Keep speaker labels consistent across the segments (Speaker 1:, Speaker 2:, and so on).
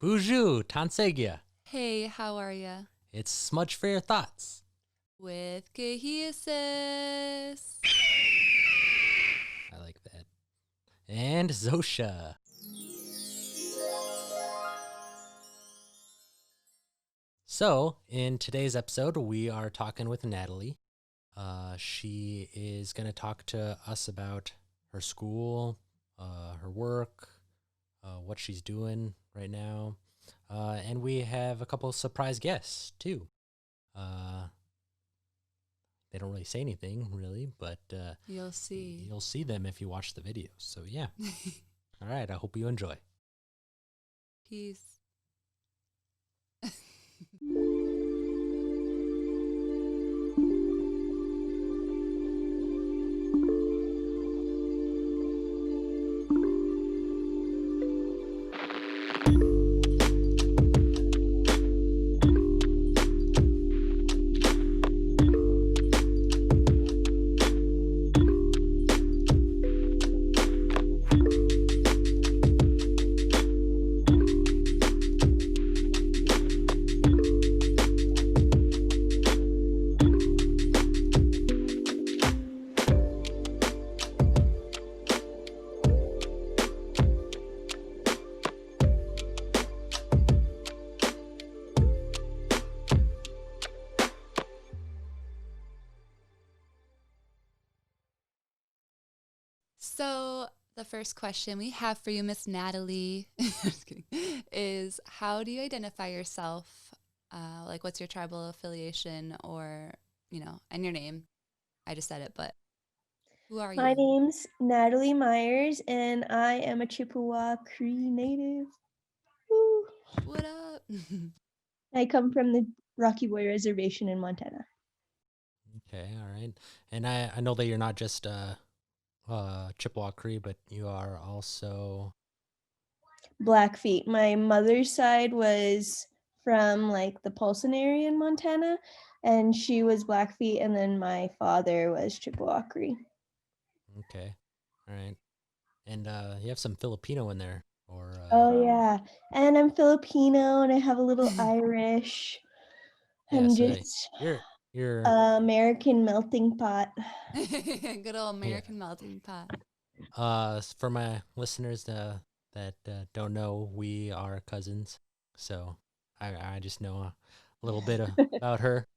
Speaker 1: Bonjour, Tansegya.
Speaker 2: Hey, how are ya?
Speaker 1: It's Smudge for Your Thoughts.
Speaker 2: With Cohesive.
Speaker 1: I like that. And Zosha. So, in today's episode, we are talking with Natalie. She is going to talk to us about her school, her work, what she's doing right now. And we have a couple of surprise guests, too. They don't really say anything, really, but
Speaker 2: You'll see.
Speaker 1: you'll see them if you watch the videos. So, yeah. All right. I hope you enjoy.
Speaker 2: Peace. So, the first question we have for you, Miss Natalie, just kidding, is how do you identify yourself? Like, what's your tribal affiliation or, and your name? I just said it, but who are
Speaker 3: My
Speaker 2: you?
Speaker 3: name's Natalye Myers, and I am a Chippewa Cree native. Woo.
Speaker 2: What up?
Speaker 3: I come from the Rocky Boy Reservation in Montana.
Speaker 1: Okay, all right. And I know that you're not just Chippewa Cree, but you are also...
Speaker 3: Blackfeet. My mother's side was from like the Polson area in Montana, and she was Blackfeet, and then my father was Chippewa Cree.
Speaker 1: Okay, all right. And you have some Filipino in there, or...
Speaker 3: Oh yeah, and I'm Filipino, and I have a little Irish.
Speaker 1: Yeah,
Speaker 3: I'm
Speaker 1: so
Speaker 3: just
Speaker 1: you're
Speaker 3: American melting pot.
Speaker 2: Good old American melting pot.
Speaker 1: for my listeners that don't know, we are cousins. So I just know a little bit about her.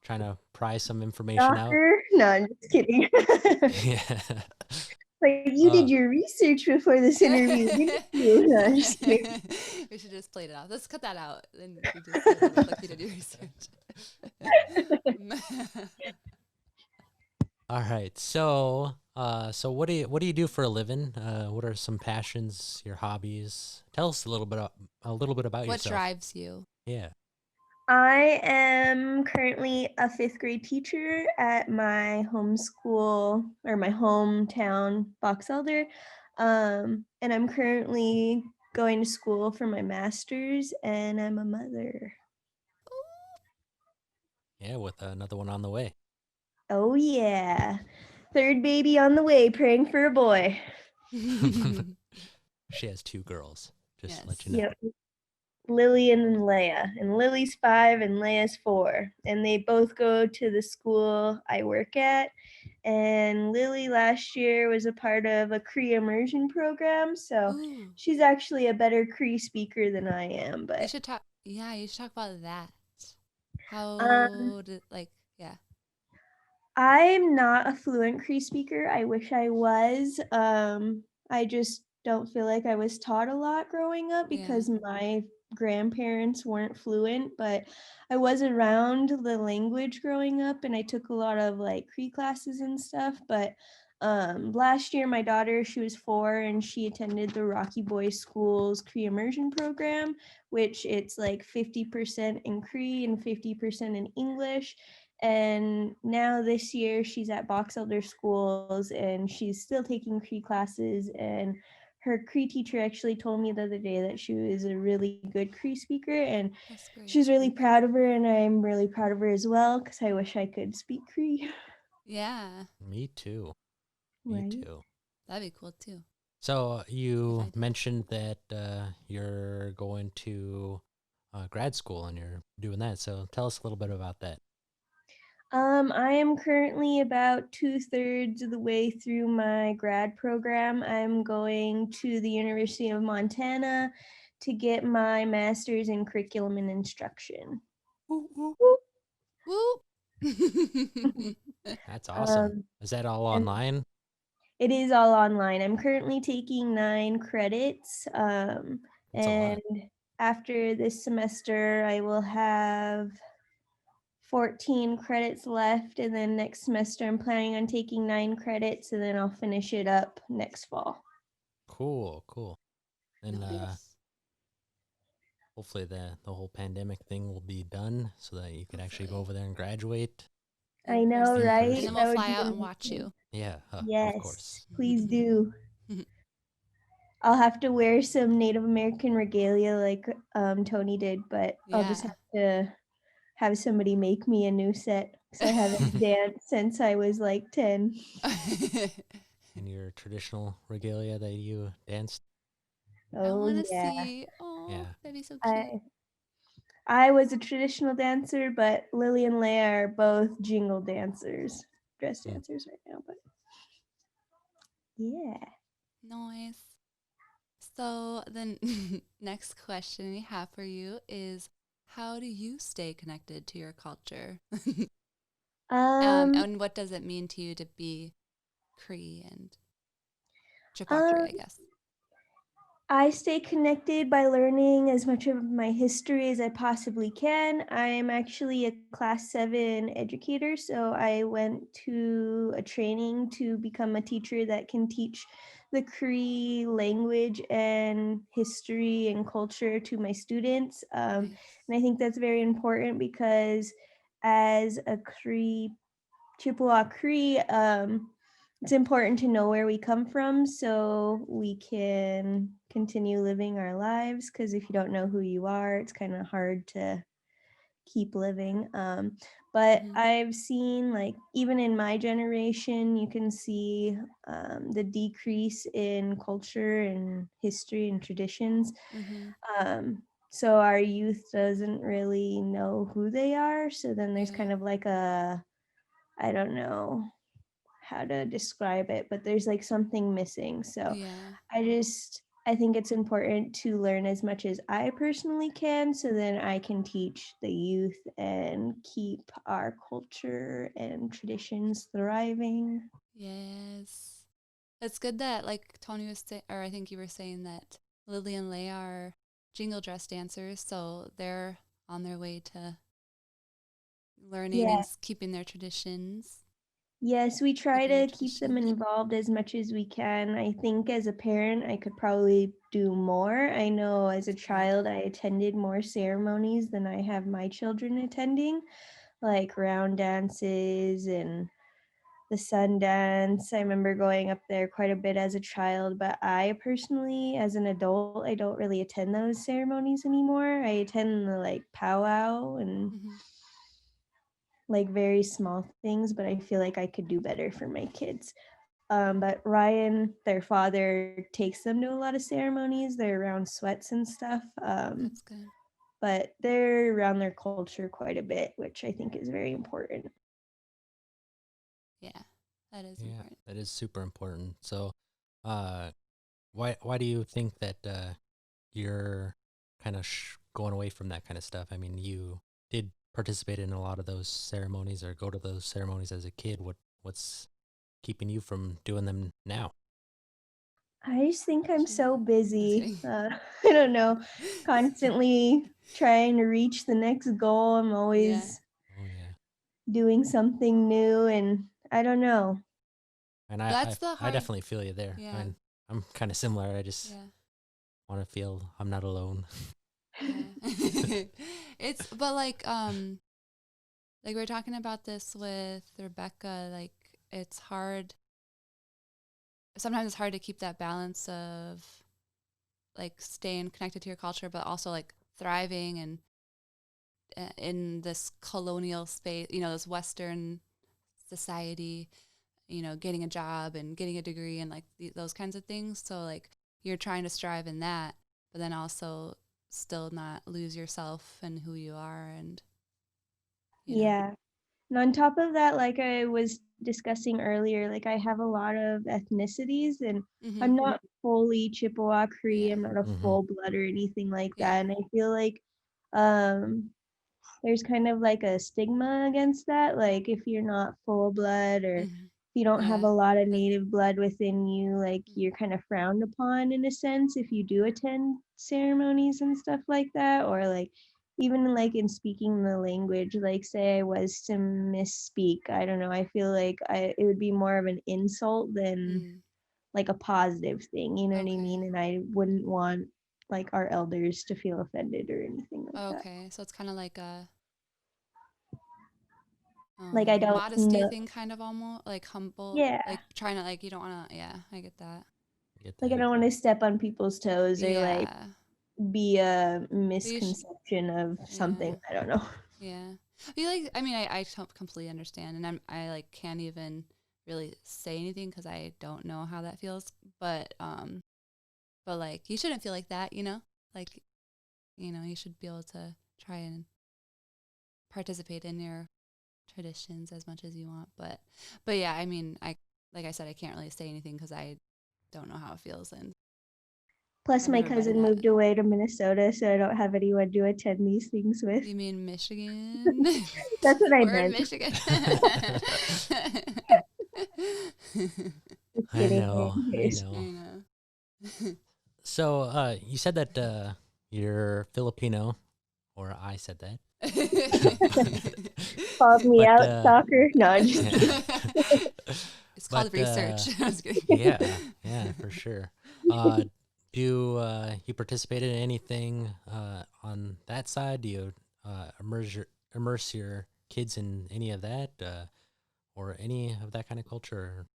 Speaker 1: Trying to pry some information out.
Speaker 3: Shocker? No, I'm just kidding.
Speaker 1: Yeah.
Speaker 3: Like, you did your research before this interview, didn't you? No, I'm just kidding.
Speaker 2: We should just play it out. Let's cut that out. Then we just look like you did your research.
Speaker 1: All right. So what do you do for a living? What are some passions, your hobbies? Tell us a little bit about
Speaker 2: What
Speaker 1: yourself.
Speaker 2: drives you?
Speaker 1: Yeah.
Speaker 3: I am currently a 5th grade teacher at my homeschool or my hometown, Box Elder. And I'm currently going to school for my master's, and I'm a mother.
Speaker 1: Yeah, with another one on the way.
Speaker 3: Oh yeah. 3rd baby on the way, praying for a boy.
Speaker 1: She has 2 girls. Just
Speaker 2: Yes.
Speaker 1: to let you know.
Speaker 3: Yep. Lillian and Leia, and Lily's 5 and Leia's 4, and they both go to the school I work at. And Lily last year was a part of a Cree immersion program, so
Speaker 2: Ooh.
Speaker 3: she's actually a better Cree speaker than I am.
Speaker 2: You
Speaker 3: But
Speaker 2: should talk. Yeah, you should talk about that. How did yeah.
Speaker 3: I'm not a fluent Cree speaker. I wish I was. I just don't feel like I was taught a lot growing up because my grandparents weren't fluent, but I was around the language growing up, and I took a lot of like Cree classes and stuff. But last year my daughter, she was 4, and she attended the Rocky Boy School's Cree immersion program, which it's like 50% in Cree and 50% in English. And now this year she's at Box Elder Schools, and she's still taking Cree classes, and her Cree teacher actually told me the other day that she was a really good Cree speaker, and she's really proud of her, and I'm really proud of her as well, because I wish I could speak Cree.
Speaker 2: Yeah.
Speaker 1: Me too.
Speaker 3: Right.
Speaker 1: Me too.
Speaker 2: That'd be cool too.
Speaker 1: So you
Speaker 2: did.
Speaker 1: mentioned that you're going to grad school and you're doing that. So tell us a little bit about that.
Speaker 3: I am currently about 2/3 of the way through my grad program. I'm going to the University of Montana to get my master's in curriculum and instruction.
Speaker 1: Woo, woo.
Speaker 3: Whoop.
Speaker 2: Whoop.
Speaker 1: That's awesome.
Speaker 3: Um,
Speaker 1: Is that all
Speaker 3: and
Speaker 1: online?
Speaker 3: it is all online. I'm currently taking 9 credits.
Speaker 1: That's a lot.
Speaker 3: And after this semester, I will have 14 credits left. And then next semester, I'm planning on taking 9 credits and then I'll finish it up next fall.
Speaker 1: Cool, cool. And
Speaker 2: Nice.
Speaker 1: hopefully the whole pandemic thing will be done so that you could actually go
Speaker 2: Hopefully.
Speaker 1: over there and graduate
Speaker 2: In
Speaker 3: I know,
Speaker 1: in
Speaker 2: person. And
Speaker 3: right?
Speaker 2: then
Speaker 1: person.
Speaker 2: we'll
Speaker 3: That would
Speaker 2: fly
Speaker 3: be
Speaker 2: out and watch
Speaker 3: amazing.
Speaker 2: you.
Speaker 1: Yeah, of
Speaker 3: Yes,
Speaker 1: course.
Speaker 3: please do. I'll have to wear some Native American regalia like Tony did, but I'll just
Speaker 2: Yeah.
Speaker 3: have to have somebody make me a new set because I haven't danced since I was like 10.
Speaker 1: In your traditional regalia that you danced.
Speaker 2: I
Speaker 3: Oh
Speaker 2: want to
Speaker 3: yeah.
Speaker 2: see. Oh,
Speaker 1: Yeah.
Speaker 2: that'd be so cute.
Speaker 3: I I was a traditional dancer, but Lily and Leia are both jingle dancers, dress
Speaker 1: Hmm.
Speaker 3: dancers right now, but yeah.
Speaker 2: Nice. So then next question we have for you is how do you stay connected to your culture?
Speaker 3: Um
Speaker 2: And what does it mean to you to be Cree and Chippewa Cree,
Speaker 3: um
Speaker 2: I guess?
Speaker 3: I stay connected by learning as much of my history as I possibly can. I'm actually a class 7 educator, so I went to a training to become a teacher that can teach the Cree language and history and culture to my students.
Speaker 2: Nice.
Speaker 3: And I think that's very important because as a Cree Chippewa Cree, it's important to know where we come from so we can continue living our lives. Because if you don't know who you are, it's kind of hard to keep living. But
Speaker 2: Mm-hmm.
Speaker 3: I've seen, like, even in my generation, you can see the decrease in culture and history and traditions.
Speaker 2: Mm-hmm.
Speaker 3: So our youth doesn't really know who they are. So then there's
Speaker 2: Yeah.
Speaker 3: kind of like a, I don't know how to describe it, but there's like something missing. So
Speaker 2: Yeah.
Speaker 3: I think it's important to learn as much as I personally can so then I can teach the youth and keep our culture and traditions thriving.
Speaker 2: Yes. It's good that like Tony was saying, or I think you were saying that Lily and Leia are jingle dress dancers, so they're on their way to learning and
Speaker 3: Yeah.
Speaker 2: keeping their traditions,
Speaker 3: Yes, we try
Speaker 2: keeping their
Speaker 3: to keep them
Speaker 2: traditions.
Speaker 3: involved as much as we can. I think as a parent, I could probably do more. I know as a
Speaker 2: That's good.
Speaker 3: child, I attended more ceremonies than I have my children attending, like round dances and the sun dance. I remember going up there quite a bit as a child, but I personally, as an adult, I don't really attend those ceremonies anymore. I attend the like powwow and
Speaker 2: Mm-hmm.
Speaker 3: like very small things, but I feel like I could do better for my kids. But Ryan, their father, takes them to a lot of ceremonies. They're around sweats and stuff.
Speaker 2: That's good.
Speaker 3: But they're around their culture quite a bit, which I think is very important.
Speaker 2: Yeah, that is
Speaker 1: Yeah,
Speaker 2: important.
Speaker 1: that is super important. So, uh, why do you think that you're kind of going away from that kind of stuff? I mean, you did participate in a lot of those ceremonies or go to those ceremonies as a kid. What's keeping you from doing them now?
Speaker 3: I just think I'm
Speaker 2: She,
Speaker 3: so
Speaker 2: I was
Speaker 3: busy.
Speaker 2: kidding.
Speaker 3: I don't know, constantly trying to reach the next goal. I'm
Speaker 2: Yeah,
Speaker 3: always
Speaker 1: Oh yeah,
Speaker 3: doing something new, and I don't know.
Speaker 1: and
Speaker 2: that's the
Speaker 1: I
Speaker 2: hard.
Speaker 1: definitely feel you there. I
Speaker 2: Yeah,
Speaker 1: mean, I'm kind of similar. I just
Speaker 2: yeah,
Speaker 1: want to feel I'm not alone.
Speaker 2: yeah. It's but like we are talking about this with Rebecca. Like it's hard. Sometimes it's hard to keep that balance of like staying connected to your culture, but also like thriving and in this colonial space, you know, this Western society. getting a job and getting a degree and like those kinds of things. So like you're trying to strive in that, but then also still not lose yourself and who you are. And,
Speaker 3: Yeah. And on top of that, like I was discussing earlier, like I have a lot of ethnicities and I'm not fully Chippewa Cree. I'm not a full blood or anything like that. And I feel like there's kind of like a stigma against that. Like if you're not full blood or if you don't have a lot of native blood within you, like you're kind of frowned upon in a sense if you do attend ceremonies and stuff like that. Or like even like in speaking the language, like say I was to misspeak, I don't know, I feel like it would be more of an insult than like a positive thing, you know what I mean? And I wouldn't want like our elders to feel offended or anything like that.
Speaker 2: Okay, so it's kind of like a
Speaker 3: Like I don't
Speaker 2: modesty
Speaker 3: know.
Speaker 2: thing, kind of almost like humble,
Speaker 3: Yeah.
Speaker 2: like trying to like you don't want to. Yeah, I get that.
Speaker 3: Like I don't want to step on people's toes or like
Speaker 2: Yeah,
Speaker 3: be a
Speaker 2: but you
Speaker 3: misconception of something. I don't know.
Speaker 2: yeah. You like, I mean, I completely understand, and I like can't even really say anything because I don't know how that feels. But like you shouldn't feel like that, Like, you should be able to try and participate in your traditions as much as you want. But yeah, I mean, like I said, I can't really say anything because I don't know how it feels, and
Speaker 3: Plus,
Speaker 2: I've
Speaker 3: my
Speaker 2: never been
Speaker 3: cousin
Speaker 2: that.
Speaker 3: moved away to Minnesota, so I don't have anyone to attend these things with.
Speaker 2: You mean Michigan?
Speaker 3: That's what I
Speaker 2: We're in
Speaker 3: meant.
Speaker 2: Michigan.
Speaker 1: I know.
Speaker 2: I know.
Speaker 1: So, you said that you're Filipino, or I said that.
Speaker 3: Called me out, stalker. No, I'm just kidding.
Speaker 2: It's called research.
Speaker 1: Yeah, for sure. Do you participate in anything on that side? Do you immerse your kids in any of that, or any of that kind of culture?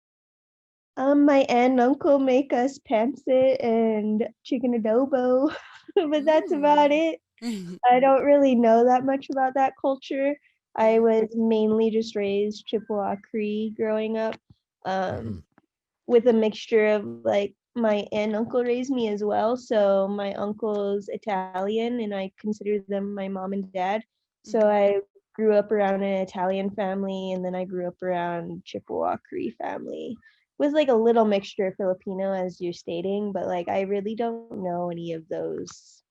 Speaker 3: My aunt and uncle make us pancit and chicken adobo, but that's about it. I don't really know that much about that culture. I was mainly just raised Chippewa Cree growing up, with a mixture of like my aunt and uncle raised me as well. So my uncle's Italian, and I consider them my mom and dad. So I grew up around an Italian family, and then I grew up around Chippewa Cree family with like a little mixture of Filipino, as you're stating, but like I really don't know any of those.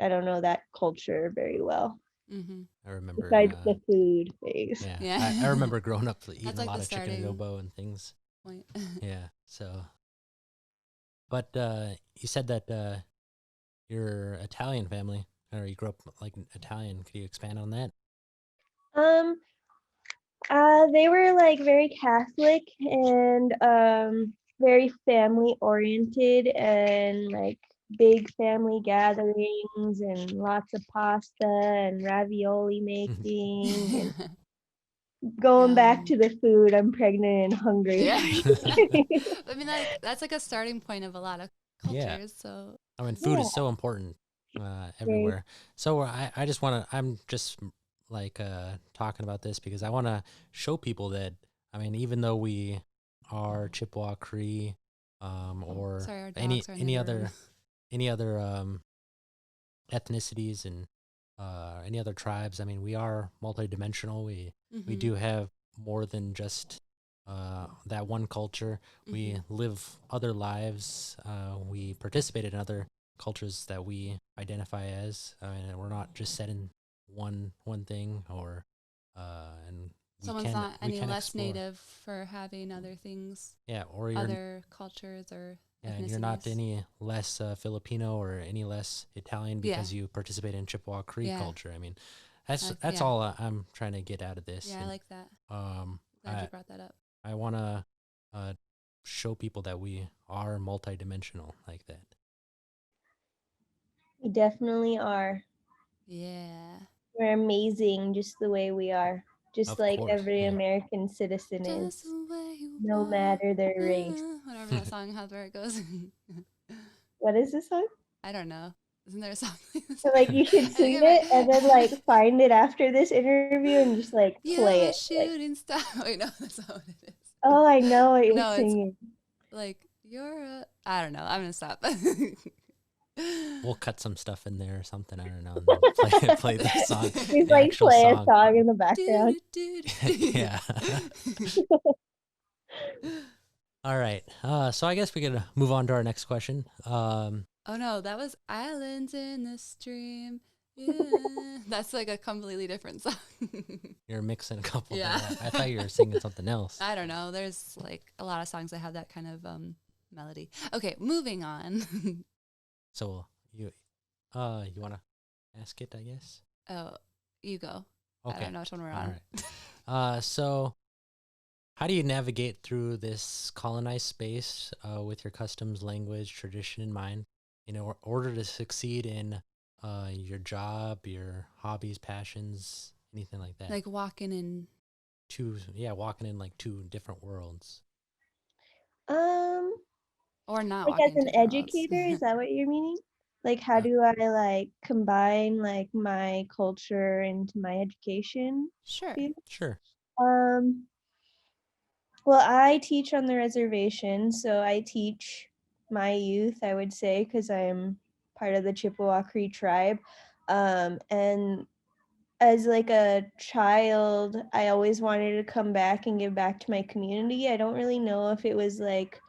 Speaker 3: I don't know that culture very well.
Speaker 1: I remember.
Speaker 3: Besides the food phase.
Speaker 1: Yeah. I remember growing up eating
Speaker 2: like
Speaker 1: a lot of chicken adobo and things.
Speaker 2: Point.
Speaker 1: Yeah. So, but you said that your Italian family, or you grew up like Italian. Could you expand on that?
Speaker 3: They were like very Catholic and very family oriented and like big family gatherings and lots of pasta and ravioli making and going back to the food. I'm pregnant and hungry.
Speaker 2: Yeah. I mean, like that's like a starting point of a lot of cultures.
Speaker 1: Yeah.
Speaker 2: So
Speaker 1: I mean, food is so important everywhere. So I just want to. I'm just like talking about this because I want to show people that, I mean, even though we are Chippewa Cree, or
Speaker 2: sorry,
Speaker 1: any other ethnicities and any other tribes, I mean, we are multidimensional. We do have more than just that one culture. We live other lives. We participate in other cultures that we identify as. I mean, we're not just set in one thing, or and
Speaker 2: someone's not any less explore. Native for having other things.
Speaker 1: Yeah, or
Speaker 2: other cultures or.
Speaker 1: Yeah, and you're not any less Filipino or any less Italian because you participate in Chippewa Cree culture. I mean, that's all I'm trying to get out of this.
Speaker 2: Yeah,
Speaker 1: and,
Speaker 2: I like that. Glad you brought that up.
Speaker 1: I want to show people that we are multidimensional like that.
Speaker 3: We definitely are.
Speaker 2: Yeah.
Speaker 3: We're amazing just the way we are. Just
Speaker 1: of
Speaker 3: like
Speaker 1: course,
Speaker 3: every American citizen is. No matter their race.
Speaker 2: Whatever that song has where it goes.
Speaker 3: What is this song?
Speaker 2: I don't know. Isn't there a song?
Speaker 3: So like you should sing it and then like find it after this interview and just like play it.
Speaker 2: Shooting star. Wait, no, that's not what it is.
Speaker 3: Oh, I know what you're
Speaker 2: No, it's
Speaker 3: singing.
Speaker 2: like you're a. I don't know. I'm gonna stop.
Speaker 1: We'll cut some stuff in there or something. I don't know, and then play the song,
Speaker 3: He's
Speaker 1: the
Speaker 3: like
Speaker 1: actual
Speaker 3: play a
Speaker 1: song.
Speaker 3: song in the
Speaker 2: Do,
Speaker 3: background.
Speaker 2: do, do,
Speaker 1: Yeah.
Speaker 2: do.
Speaker 1: All right. So I guess we could move on to our next question.
Speaker 2: Oh no, that was Islands in the Stream. Yeah. That's like a completely different song.
Speaker 1: You're mixing a couple
Speaker 2: Yeah.
Speaker 1: there. I thought you were singing something else.
Speaker 2: I don't know. There's like a lot of songs that have that kind of melody. Okay, moving on.
Speaker 1: So you want to ask it, I guess?
Speaker 2: Oh, you go. I
Speaker 1: Okay.
Speaker 2: don't know which one we're
Speaker 1: All
Speaker 2: on.
Speaker 1: right. So how do you navigate through this colonized space with your customs, language, tradition in mind in order to succeed in your job, your hobbies, passions, anything like that?
Speaker 2: Like walking in.
Speaker 1: Walking in like two different worlds.
Speaker 3: Um,
Speaker 2: Or not
Speaker 3: like
Speaker 2: walking
Speaker 3: as
Speaker 2: in
Speaker 3: an
Speaker 2: two different worlds.
Speaker 3: educator, is that what you're meaning? Like how
Speaker 1: Uh,
Speaker 3: do I like combine like my culture into my education
Speaker 2: Sure.
Speaker 3: field?
Speaker 1: sure.
Speaker 3: Um, well, I teach on the reservation, so I teach my youth, I would say, because I'm part of the Chippewa Cree Tribe. And as like a child, I always wanted to come back and give back to my community. I don't really know if it was like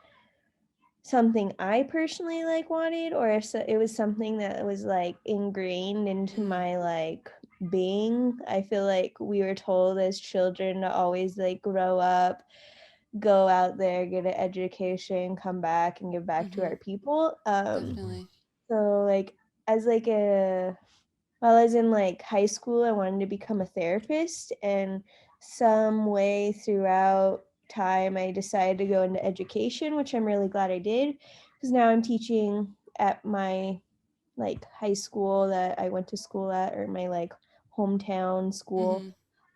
Speaker 3: something I personally like wanted or if it was something that was like ingrained into my like being. I feel like we were told as children to always like grow up, go out there, get an education, come back and give back to
Speaker 2: Mm-hmm.
Speaker 3: our people.
Speaker 1: Mm-hmm.
Speaker 2: Definitely.
Speaker 3: So like as like a while I was in like high school, I wanted to become a therapist, and some way throughout time, I decided to go into education, which I'm really glad I did, because now I'm teaching at my like high school that I went to school at, or my like hometown school.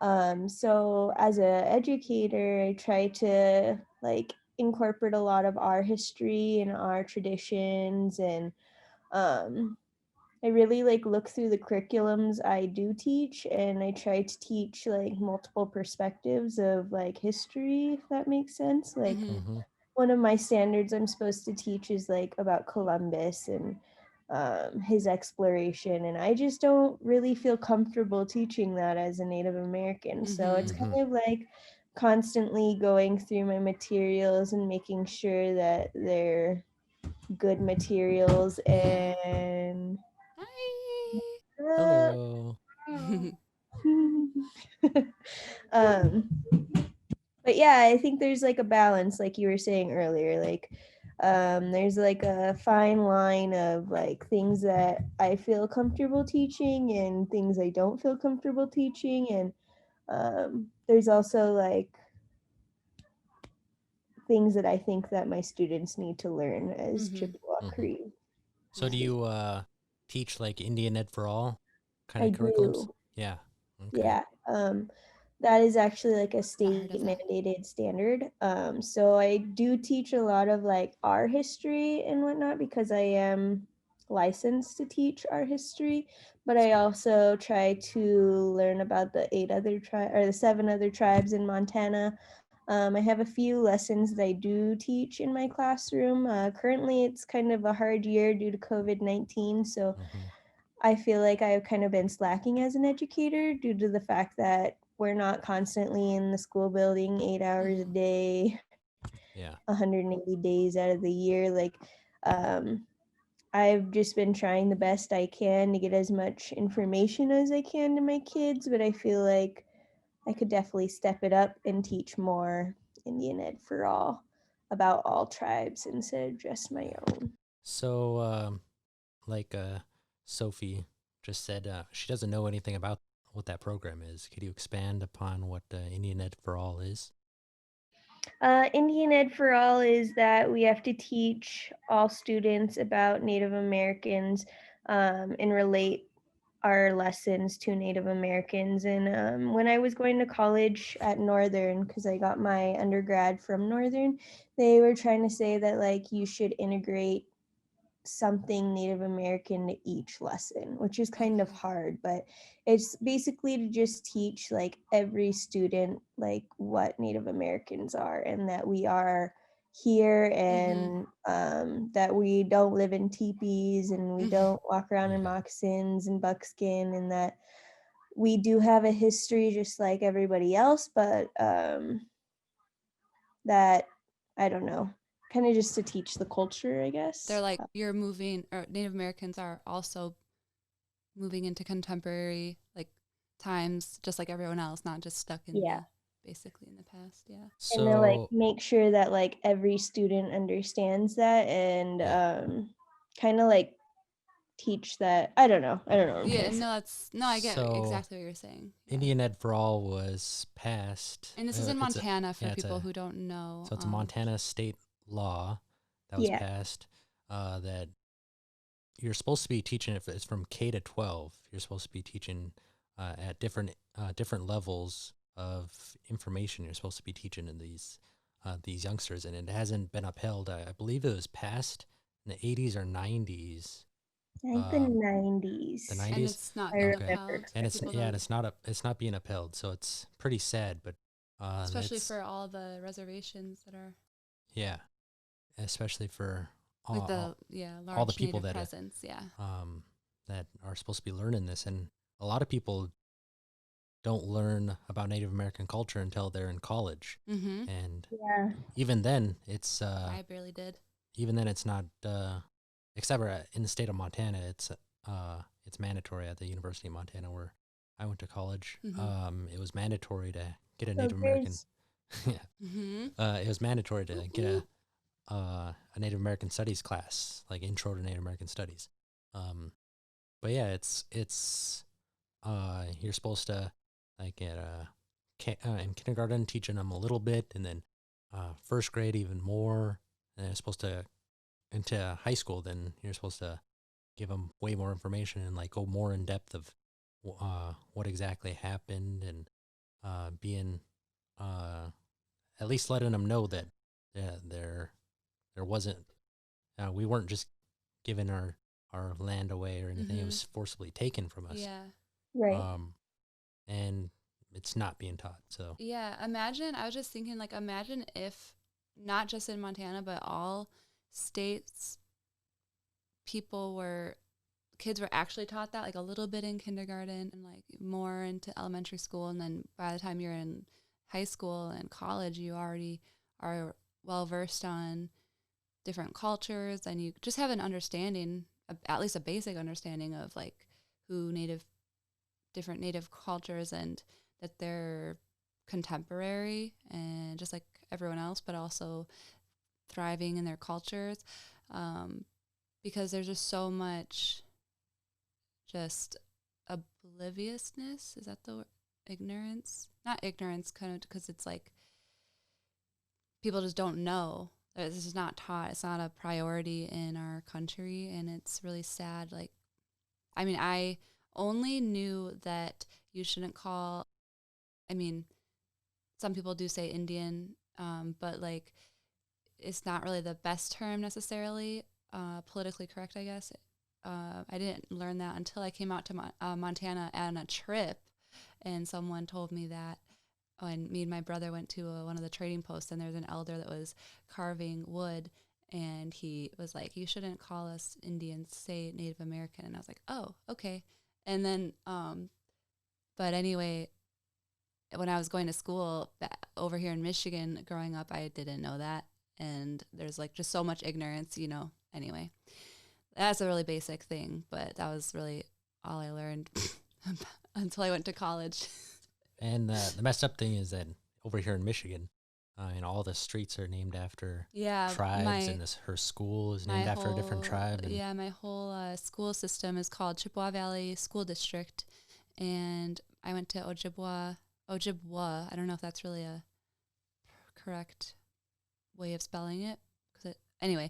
Speaker 2: Mm-hmm.
Speaker 3: So as a educator, I try to like incorporate a lot of our history and our traditions and um I really like look through the curriculums I do teach, and I try to teach like multiple perspectives of like history, if that makes sense. Like
Speaker 2: Mm-hmm.
Speaker 1: Mm-hmm.
Speaker 3: one of my standards I'm supposed to teach is like about Columbus and his exploration, and I just don't really feel comfortable teaching that as a Native American. So
Speaker 2: Mm-hmm.
Speaker 3: it's
Speaker 1: Mm-hmm.
Speaker 3: kind of like constantly going through my materials and making sure that they're good materials
Speaker 2: Yeah.
Speaker 3: and
Speaker 2: Hi.
Speaker 3: uh,
Speaker 1: Hello.
Speaker 3: um but yeah, I think there's like a balance like you were saying earlier, like there's like a fine line of like things that I feel comfortable teaching and things I don't feel comfortable teaching, and there's also like things that I think that my students need to learn as
Speaker 2: Mm-hmm.
Speaker 3: Chippewa
Speaker 1: Mm-hmm.
Speaker 3: Cree
Speaker 1: So do
Speaker 2: Yeah.
Speaker 3: speak.
Speaker 1: you teach like Indian Ed for All kind
Speaker 3: I
Speaker 1: of curriculums?
Speaker 3: do.
Speaker 1: Yeah. Okay.
Speaker 3: Yeah, that is actually like a
Speaker 2: Not
Speaker 3: state
Speaker 2: heard of that.
Speaker 3: mandated standard. So I do teach a lot of like our history and whatnot because I am licensed to teach our history, but I
Speaker 1: Sweet.
Speaker 3: also try to learn about the the seven other tribes in Montana. I have a few lessons that I do teach in my classroom. Currently, it's kind of a hard year due to COVID-19, so
Speaker 1: Mm-hmm.
Speaker 3: I feel like I've kind of been slacking as an educator due to the fact that we're not constantly in the school building 8 hours a
Speaker 2: Mm-hmm.
Speaker 3: day,
Speaker 1: Yeah.
Speaker 3: 180 days out of the year. Like, I've just been trying the best I can to get as much information as I can to my kids, but I feel like I could definitely step it up and teach more Indian Ed for all about all tribes instead of just my
Speaker 1: Yeah.
Speaker 3: own.
Speaker 1: So like Sophie just said, she doesn't know anything about what that program is. Could you expand upon what Indian Ed for All is?
Speaker 3: Indian Ed for All is that we have to teach all students about Native Americans and relate our lessons to Native Americans. And when I was going to college at Northern, because I got my undergrad from Northern, they were trying to say that like you should integrate something Native American to each lesson, which is kind of hard, but it's basically to just teach like every student like what Native Americans are and that we are here and that we don't live in teepees and we don't walk around in
Speaker 1: Yeah.
Speaker 3: moccasins and buckskin and that we do have a history just like everybody else, but that I don't know, kind of just to teach the culture, I
Speaker 2: They're
Speaker 3: guess.
Speaker 2: like, you're moving, or Native Americans are also moving into contemporary like times, just like everyone else, not just stuck in
Speaker 3: Yeah.
Speaker 2: basically in the past. Yeah.
Speaker 3: And to like
Speaker 1: So
Speaker 3: make sure that like every student understands that and
Speaker 1: yeah.
Speaker 3: kind of like teach that. I don't know what I'm trying
Speaker 2: Yeah,
Speaker 3: to say.
Speaker 2: no, that's no, I get
Speaker 1: So
Speaker 2: exactly what you're saying. Yeah.
Speaker 1: Indian Ed for All was passed.
Speaker 2: And this is in
Speaker 1: It's a
Speaker 2: Montana for
Speaker 1: yeah,
Speaker 2: people who don't know.
Speaker 1: it's a Montana state law that was
Speaker 3: Yeah.
Speaker 1: passed that you're supposed to be teaching if it's from K to 12. You're supposed to be teaching at different levels of information. You're supposed to be teaching in these youngsters, and it hasn't been upheld. I believe it was passed in the 80s or 90s.
Speaker 3: I think the
Speaker 1: Um, the
Speaker 3: 90s.
Speaker 2: and
Speaker 1: 90s.
Speaker 2: it's not
Speaker 3: I
Speaker 2: being
Speaker 1: Okay,
Speaker 3: remember
Speaker 2: upheld.
Speaker 1: and it's
Speaker 3: correctly.
Speaker 1: yeah, and
Speaker 2: People don't,
Speaker 1: it's not being upheld. So it's pretty sad, but
Speaker 2: especially
Speaker 1: it's
Speaker 2: for all the reservations that are
Speaker 1: yeah, especially for
Speaker 2: like
Speaker 1: all, all the
Speaker 2: large
Speaker 1: people
Speaker 2: native
Speaker 1: that
Speaker 2: presence. Yeah.
Speaker 1: that are supposed to be learning this, and a lot of people don't learn about Native American culture until they're in college,
Speaker 2: Mm-hmm.
Speaker 1: and
Speaker 3: Yeah.
Speaker 1: even then,
Speaker 2: I barely did.
Speaker 1: it's not except for in the state of Montana, it's mandatory at the University of Montana where I went to college. It was mandatory to get a
Speaker 3: So
Speaker 1: Native American.
Speaker 3: there's
Speaker 1: Yeah,
Speaker 2: Mm-hmm.
Speaker 1: it was mandatory to get a Native American Studies class, like Intro to Native American Studies. Um, but yeah, it's you're supposed to like at in kindergarten teaching them a little bit, and then first grade even more, and it's supposed to into high school. Then you're supposed to give them way more information and like go more in depth of what exactly happened and being at least letting them know that there wasn't we weren't just giving our land away or anything. It was forcibly taken from us.
Speaker 2: Yeah.
Speaker 3: right.
Speaker 1: Um, and it's not being taught. So
Speaker 2: Yeah. Imagine, I was just thinking, like, imagine if not just in Montana, but all states, kids were actually taught that, like, a little bit in kindergarten and, like, more into elementary school. And then by the time you're in high school and college, you already are well versed on different cultures and you just have an understanding, at least a basic understanding of, like, who different native cultures and that they're contemporary and just like everyone else, but also thriving in their cultures, because there's just so much just obliviousness. Is that the word? Ignorance? Not ignorance, kind of, because it's like people just don't know. This is not taught. It's not a priority in our country, and it's really sad. Like, I mean, I only knew that you shouldn't call, I mean, some people do say Indian, but like it's not really the best term necessarily, politically correct, I guess. I didn't learn that until I came out to Montana on a trip, and someone told me that when me and my brother went to one of the trading posts, and there was an elder that was carving wood, and he was like, "You shouldn't call us Indians, say Native American." And I was like, "Oh, okay." And then, but anyway, when I was going to school over here in Michigan growing up, I didn't know that. And there's like just so much ignorance, Anyway, that's a really basic thing, but that was really all I learned until I went to college.
Speaker 1: and the messed up thing is that over here in Michigan, and all the streets are named after
Speaker 2: Yeah,
Speaker 1: tribes, and her school is named after a different tribe. And
Speaker 2: my whole school system is called Chippewa Valley School District, and I went to Ojibwa. I don't know if that's really a correct way of spelling it. Anyway,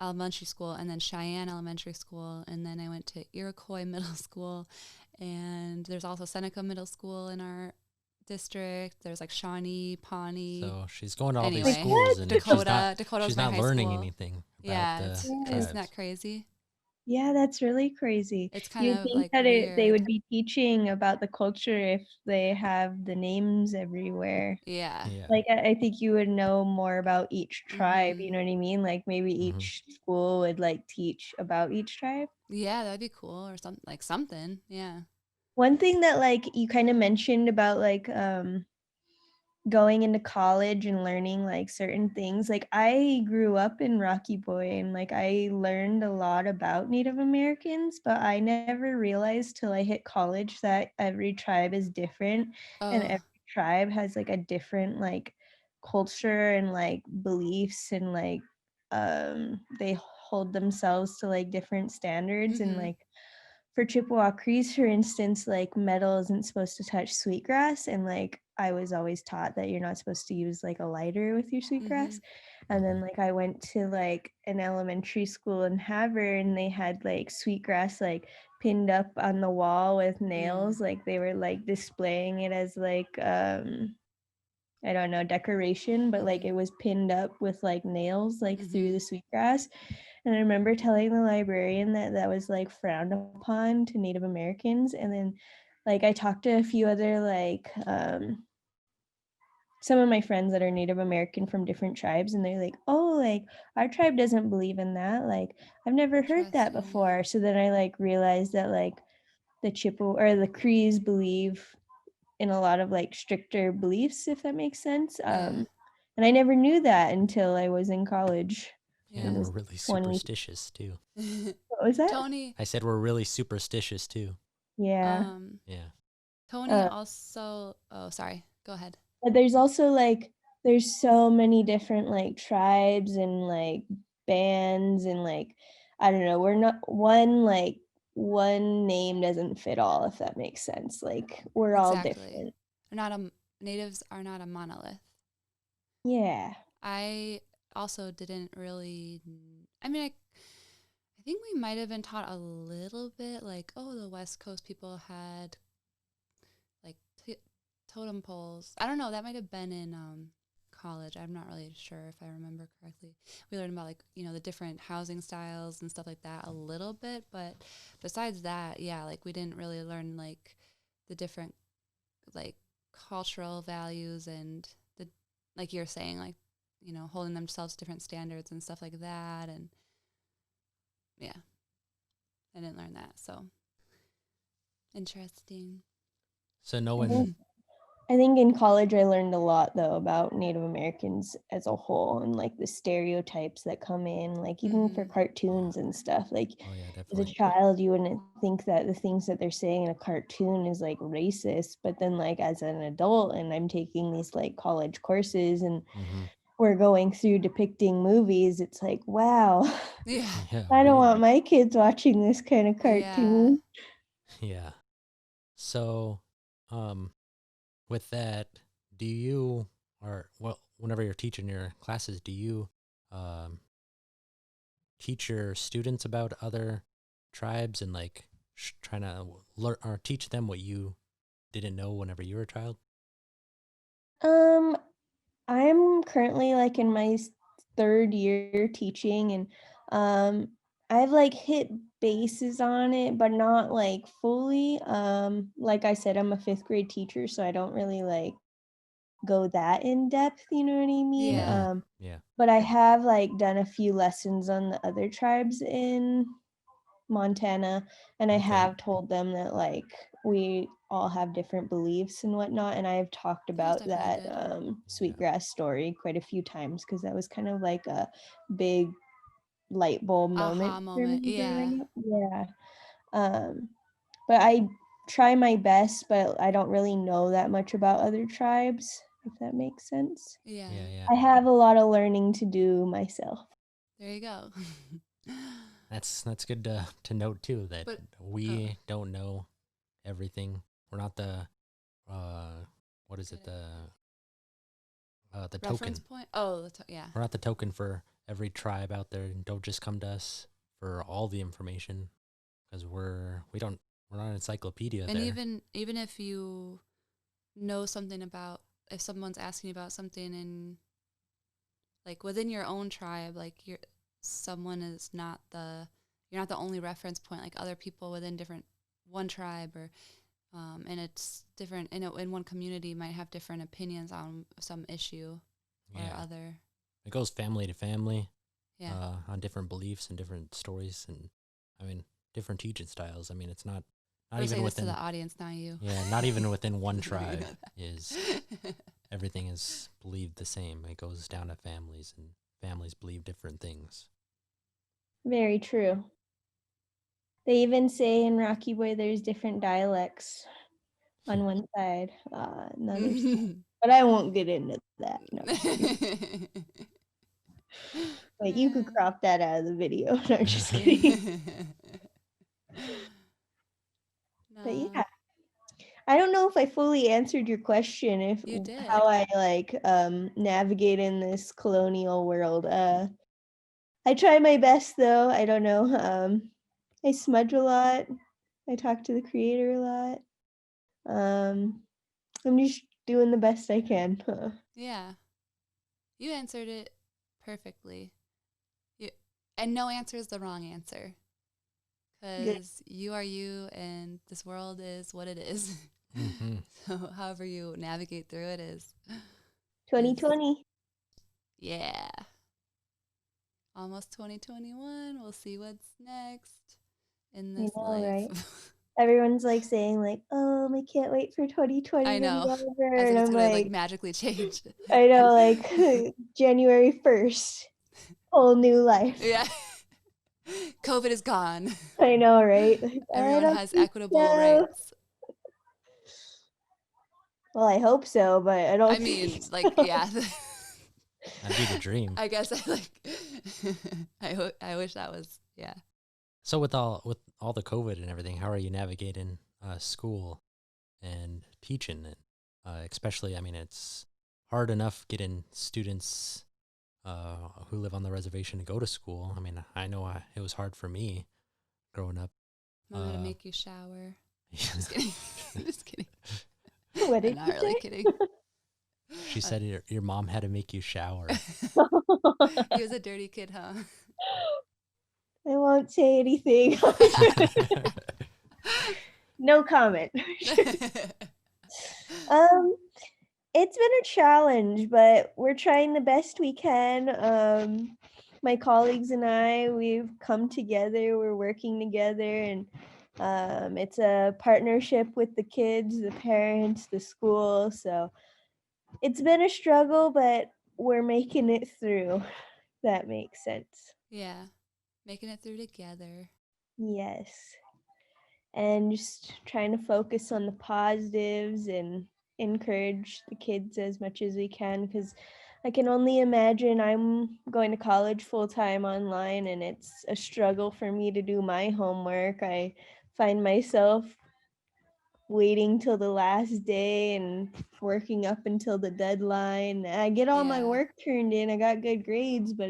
Speaker 2: elementary school, and then Cheyenne Elementary School, and then I went to Iroquois Middle School, and there's also Seneca Middle School in our district. There's like Shawnee, Pawnee.
Speaker 1: So she's going to all these
Speaker 2: Anyway,
Speaker 1: schools, and
Speaker 2: Dakota was
Speaker 1: she's
Speaker 2: my
Speaker 1: not
Speaker 2: high
Speaker 1: learning
Speaker 2: school.
Speaker 1: anything about
Speaker 2: Yeah,
Speaker 1: the
Speaker 2: isn't
Speaker 1: tribes.
Speaker 2: that crazy?
Speaker 3: Yeah, that's really crazy.
Speaker 2: It's kind
Speaker 3: You'd
Speaker 2: of
Speaker 3: think
Speaker 2: like
Speaker 3: that they
Speaker 2: weird.
Speaker 3: would be teaching about the culture if they have the names everywhere.
Speaker 2: Yeah.
Speaker 1: Yeah.
Speaker 3: Like I think you would know more about each tribe, you know what I mean? Like maybe
Speaker 1: Mhm.
Speaker 3: each school would like teach about each tribe.
Speaker 2: Yeah, that'd be cool or something like something. Yeah.
Speaker 3: One thing that like you kind of mentioned about like going into college and learning like certain things, like I grew up in Rocky Boy and like I learned a lot about Native Americans, but I never realized till I hit college that every tribe is different and
Speaker 2: Oh.
Speaker 3: every tribe has like a different like culture and like beliefs and like they hold themselves to like different standards and like for Chippewa Crees, for instance, like metal isn't supposed to touch sweetgrass, and like I was always taught that you're not supposed to use like a lighter with your sweetgrass. And then like I went to like an elementary school in Havre, and they had like sweetgrass like pinned up on the wall with nails, like they were like displaying it as like I don't know, decoration, but like it was pinned up with like nails like through the sweetgrass. And I remember telling the librarian that that was like frowned upon to Native Americans. And then like I talked to a few other like some of my friends that are Native American from different tribes, and they're like, oh, like our tribe doesn't believe in that. Like I've never heard that
Speaker 2: Interesting.
Speaker 3: before. So then I like realized that like the Chippewa or the Crees believe in a lot of like stricter beliefs, if that makes sense.
Speaker 2: Yeah.
Speaker 3: And I never knew that until I was in college
Speaker 1: Yeah,
Speaker 3: in
Speaker 2: Yeah.
Speaker 3: the
Speaker 1: we're really
Speaker 3: 20s.
Speaker 1: superstitious too.
Speaker 3: What was that?
Speaker 2: Tony,
Speaker 1: I said we're really superstitious too.
Speaker 3: Yeah.
Speaker 1: Yeah.
Speaker 2: Tony
Speaker 3: Uh,
Speaker 2: also, oh, sorry. Go ahead.
Speaker 3: but there's also like there's so many different like tribes and like bands and like I don't know, we're not one name doesn't fit all, if that makes sense. Like we're all
Speaker 2: Exactly.
Speaker 3: different.
Speaker 2: They're not a natives are not a monolith.
Speaker 3: Yeah.
Speaker 2: I also didn't really. I mean, I think we might have been taught a little bit, like, oh, the West Coast people had like totem poles. I don't know. That might have been in college. I'm not really sure if I remember correctly. We learned about like the different housing styles and stuff like that a little bit, but besides that, yeah, like we didn't really learn like the different like cultural values and the like you're saying like holding themselves to different standards and stuff like that. And yeah, I didn't learn that, so interesting.
Speaker 1: So no
Speaker 3: I think
Speaker 1: one.
Speaker 3: I think in college I learned a lot though about Native Americans as a whole and like the stereotypes that come in, like even for cartoons and stuff. Like
Speaker 1: Oh yeah,
Speaker 3: as a
Speaker 1: definitely.
Speaker 3: child, you wouldn't think that the things that they're saying in a cartoon is like racist, but then like as an adult and I'm taking these like college courses and
Speaker 1: Mm-hmm.
Speaker 3: we're going through depicting movies, it's like, wow,
Speaker 2: Yeah.
Speaker 1: Yeah.
Speaker 3: I don't want my kids watching this kind of
Speaker 2: Yeah.
Speaker 3: cartoon.
Speaker 1: Yeah. So, um, with that, do you or well, whenever you're teaching your classes, do you um teach your students about other tribes and like trying to learn or teach them what you didn't know whenever you were a child?
Speaker 3: Um, I'm currently like in my third year teaching and I've like hit bases on it, but not like fully. Like I said, I'm a fifth grade teacher, so I don't really like go that in depth, you know what I mean?
Speaker 2: Yeah.
Speaker 1: Yeah.
Speaker 3: But I have like done a few lessons on the other tribes in Montana, and I
Speaker 1: Okay.
Speaker 3: have told them that like we all have different beliefs and whatnot, and I've talked
Speaker 2: That is
Speaker 3: about
Speaker 2: definitely
Speaker 3: that
Speaker 2: good.
Speaker 1: Yeah.
Speaker 3: sweetgrass story quite a few times because that was kind of like a big light bulb
Speaker 2: Aha
Speaker 3: moment for
Speaker 2: moment.
Speaker 3: me
Speaker 2: Yeah.
Speaker 3: growing up. Yeah. Um, but I try my best, but I don't really know that much about other tribes, if that makes sense.
Speaker 2: Yeah.
Speaker 1: Yeah. Yeah.
Speaker 3: I have a lot of learning to do myself.
Speaker 2: There you go.
Speaker 1: That's good to note too that
Speaker 2: But
Speaker 1: we don't know everything. We're not the uh what is it the
Speaker 2: reference
Speaker 1: token.
Speaker 2: point. Oh, yeah.
Speaker 1: We're not the token for every tribe out there, and don't just come to us for all the information because we're not an encyclopedia
Speaker 2: And
Speaker 1: there.
Speaker 2: even if you know something about, if someone's asking you about something in, like, within your own tribe, like, someone is not you're not the only reference point, like other people within one tribe, or and it's different in one community might have different opinions on some issue or other.
Speaker 1: It goes family to family,
Speaker 2: Yeah.
Speaker 1: on different beliefs and different stories, and I mean different teaching styles. I mean, it's not
Speaker 2: I'm
Speaker 1: even
Speaker 2: saying this to
Speaker 1: within
Speaker 2: the audience, not you.
Speaker 1: not even within one tribe is everything is believed the same. It goes down to families, and families believe different things.
Speaker 3: Very true. They even say in Rocky Boy there's different dialects on one side, another side. But I won't get into that. No, I'm just kidding. Like, you could crop that out of the video. No, I'm just kidding. But yeah, I don't know if I fully answered your question. If
Speaker 2: You did.
Speaker 3: How I like navigate in this colonial world. I try my best though. I don't know. I smudge a lot. I talk to the creator a lot. I'm just doing the best I can.
Speaker 2: Yeah. You answered it perfectly. And no answer is the wrong answer. Because you are you, and this world is what it is. Mm-hmm. So however you navigate through it is
Speaker 3: 2020.
Speaker 2: Yeah. Almost 2021. We'll see what's next in this life. Right?
Speaker 3: Everyone's like saying like, "Oh, I can't wait for 2020
Speaker 2: I know.
Speaker 3: to be over."
Speaker 2: I
Speaker 3: and
Speaker 2: it's
Speaker 3: I'm
Speaker 2: gonna
Speaker 3: like
Speaker 2: magically change.
Speaker 3: I know, like January 1st, whole new life.
Speaker 2: Yeah. COVID is gone.
Speaker 3: I know, right?
Speaker 2: Everyone has equitable rights.
Speaker 3: Well, I hope so, but I don't.
Speaker 2: I mean, like, so. Yeah.
Speaker 1: That'd be the dream.
Speaker 2: I guess I wish that was, yeah.
Speaker 1: So with all the COVID and everything, how are you navigating school and teaching it? Especially, I mean, it's hard enough getting students who live on the reservation to go to school. I mean, I know it was hard for me growing up.
Speaker 2: Mama to make you shower.
Speaker 1: Yeah.
Speaker 2: Just kidding. Just kidding.
Speaker 3: What did
Speaker 2: not
Speaker 3: you
Speaker 2: really
Speaker 3: say?
Speaker 2: kidding.
Speaker 1: She said your mom had to make you shower.
Speaker 2: He was a dirty kid, huh?
Speaker 3: I won't say anything. No comment. It's been a challenge, but we're trying the best we can. My colleagues and I, we've come together, we're working together, and it's a partnership with the kids, the parents, the school. So it's been a struggle, but we're making it through. That makes sense.
Speaker 2: Yeah. Making it through together.
Speaker 3: Yes. And just trying to focus on the positives and encourage the kids as much as we can, because I can only imagine I'm going to college full-time online, and it's a struggle for me to do my homework. I find myself waiting till the last day and working up until the deadline. I get all my work turned in. I got good grades, but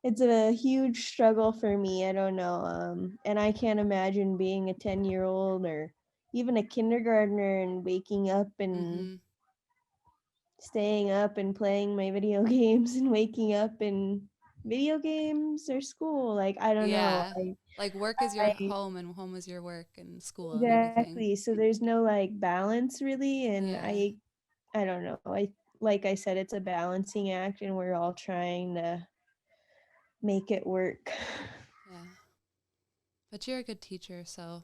Speaker 3: it's a huge struggle for me. I don't know. And I can't imagine being a 10-year-old or even a kindergartner and waking up and staying up and playing my video games and waking up in video games or school. Like, I don't know.
Speaker 2: Like, work is your home and home is your work, and school
Speaker 3: exactly.
Speaker 2: and everything.
Speaker 3: So there's no like balance really. And I don't know. Like I said, it's a balancing act, and we're all trying to make it work.
Speaker 2: Yeah. But you're a good teacher, so.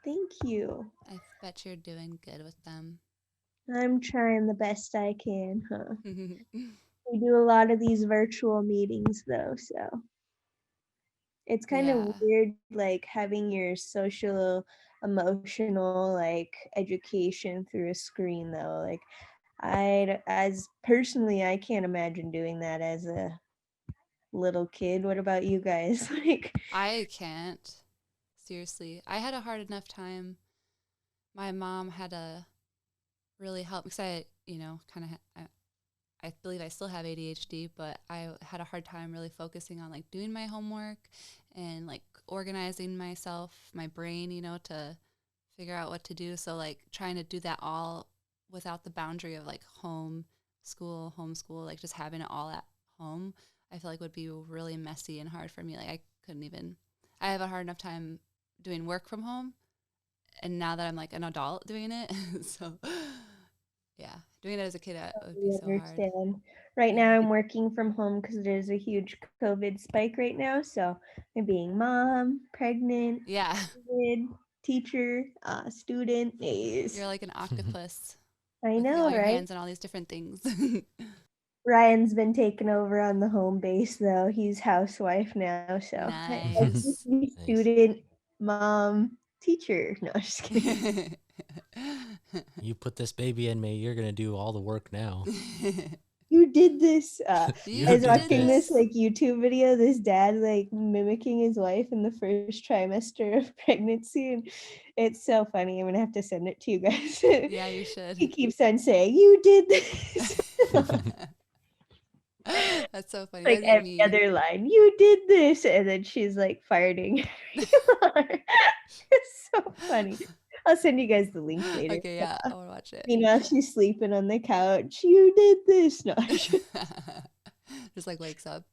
Speaker 3: Thank you.
Speaker 2: I bet you're doing good with them.
Speaker 3: I'm trying the best I can, huh? We do a lot of these virtual meetings though, so it's kind of weird, like having your social, emotional, like education through a screen though. Like as personally, I can't imagine doing that as a little kid. What about you guys? Like,
Speaker 2: I can't. Seriously. I had a hard enough time. My mom had to really help, because I, I believe I still have ADHD, but I had a hard time really focusing on like doing my homework and like organizing myself, my brain, to figure out what to do. So like trying to do that all without the boundary of like home, school, homeschool, like just having it all at home, I feel like would be really messy and hard for me. Like I couldn't even, I have a hard enough time doing work from home. And now that I'm like an adult doing it, so yeah, doing it as a kid would be so hard.
Speaker 3: Understand. Right now, I'm working from home because there's a huge COVID spike right now. So I'm being mom, pregnant,
Speaker 2: Yeah,
Speaker 3: COVID, teacher, student.
Speaker 2: you're like an octopus
Speaker 3: I
Speaker 2: with
Speaker 3: know,
Speaker 2: all your
Speaker 3: right?
Speaker 2: hands on all these different things.
Speaker 3: Ryan's been taking over on the home base though. He's housewife now, so I
Speaker 2: Nice.
Speaker 3: just be
Speaker 1: Nice.
Speaker 3: student, mom, teacher. No, I'm just kidding.
Speaker 1: You put this baby in me, you're gonna do all the work now.
Speaker 3: You did this. I
Speaker 1: You
Speaker 3: was
Speaker 1: did
Speaker 3: watching this
Speaker 1: this.
Speaker 3: like YouTube video. This dad like mimicking his wife in the first trimester of pregnancy, and it's so funny. I'm gonna have to send it to you guys.
Speaker 2: Yeah, you should.
Speaker 3: He keeps on saying, "You did this."
Speaker 2: That's so funny.
Speaker 3: Like
Speaker 2: What does he
Speaker 3: every
Speaker 2: mean?
Speaker 3: other line, "You did this," and then she's like farting. It's so funny. I'll send you guys the link later.
Speaker 2: Okay, yeah, I want to watch it.
Speaker 3: Meanwhile, she's sleeping on the couch. You did this. No,
Speaker 2: Just like wakes up.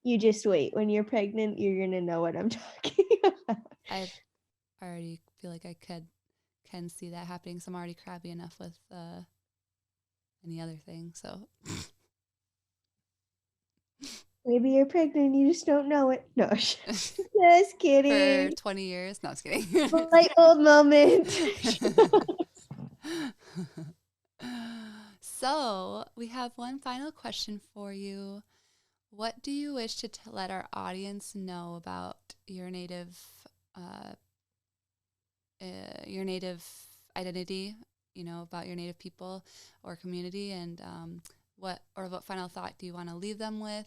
Speaker 3: you just wait. When you're pregnant, you're gonna know what I'm talking about.
Speaker 2: I already feel like I can see that happening. So I'm already crabby enough with any other thing. So
Speaker 3: Maybe you're pregnant and you just don't know it. No, just
Speaker 2: for
Speaker 3: kidding.
Speaker 2: 20 years, no, I'm just kidding.
Speaker 3: Light bulb moment.
Speaker 2: So we have one final question for you. What do you wish to let our audience know about your native identity, about your native people or community, and what final thought do you want to leave them with?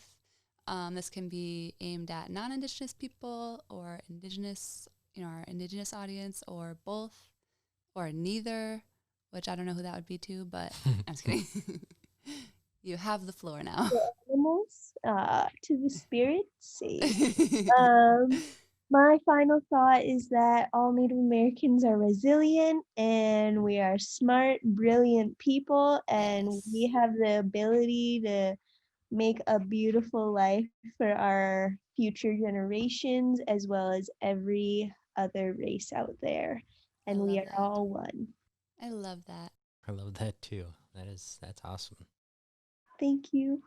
Speaker 2: This can be aimed at non-Indigenous people or Indigenous, our Indigenous audience, or both, or neither, which I don't know who that would be to, but I'm just kidding. You have the floor now.
Speaker 3: The animals, to the spirits. My final thought is that all Native Americans are resilient and we are smart, brilliant people, and
Speaker 2: Yes.
Speaker 3: we have the ability to make a beautiful life for our future generations as well as every other race out there. And we are all one.
Speaker 2: I love that.
Speaker 1: I love that too. That's awesome.
Speaker 3: Thank you,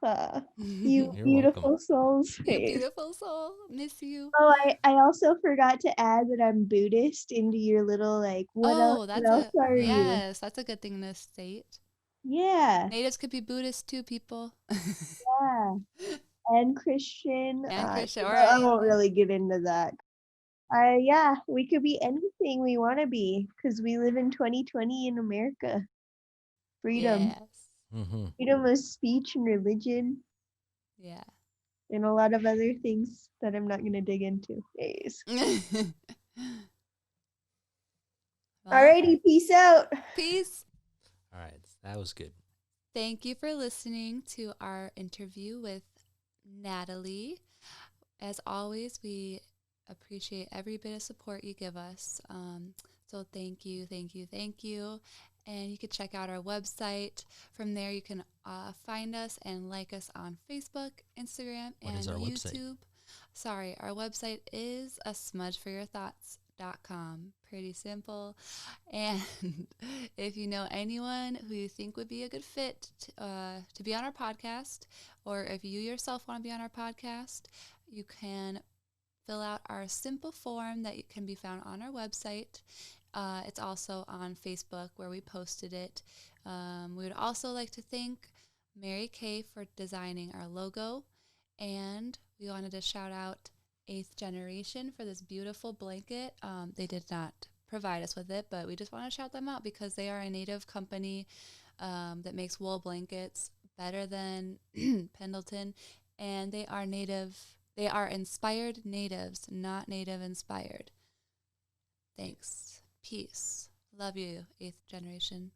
Speaker 3: you
Speaker 1: You're
Speaker 3: beautiful
Speaker 1: welcome.
Speaker 3: souls.
Speaker 2: You beautiful soul. Miss you.
Speaker 3: Oh, I also forgot to add that I'm Buddhist into your little like what else are you?
Speaker 2: Yes, that's a good thing to state.
Speaker 3: Yeah.
Speaker 2: Natives could be Buddhist too, people.
Speaker 3: Yeah. And Christian.
Speaker 2: And Christian, all
Speaker 3: I
Speaker 2: right.
Speaker 3: won't really get into that. Yeah, we could be anything we want to be because we live in 2020 in America. Freedom.
Speaker 2: Yes.
Speaker 1: Mm-hmm.
Speaker 3: Freedom of speech and religion.
Speaker 2: Yeah.
Speaker 3: And a lot of other things that I'm not going to dig into. Yes. Alrighty, peace out.
Speaker 2: Peace.
Speaker 1: All right, that was good.
Speaker 2: Thank you for listening to our interview with Natalye. As always, we appreciate every bit of support you give us. So thank you, thank you, thank you. And you can check out our website. From there, you can find us and like us on Facebook, Instagram,
Speaker 1: What
Speaker 2: and
Speaker 1: is our
Speaker 2: YouTube.
Speaker 1: website?
Speaker 2: Sorry, our website is asmudgeforyourthoughts.com. Pretty simple. And if you know anyone who you think would be a good fit to be on our podcast, or if you yourself want to be on our podcast, you can fill out our simple form that can be found on our website. It's also on Facebook where we posted it. We would also like to thank Mary Kay for designing our logo. And we wanted to shout out 8th Generation for this beautiful blanket. They did not provide us with it, but we just want to shout them out because they are a native company that makes wool blankets better than Pendleton. And they are native. They are inspired natives, not native inspired. Thanks. Peace. Love you, 8th Generation.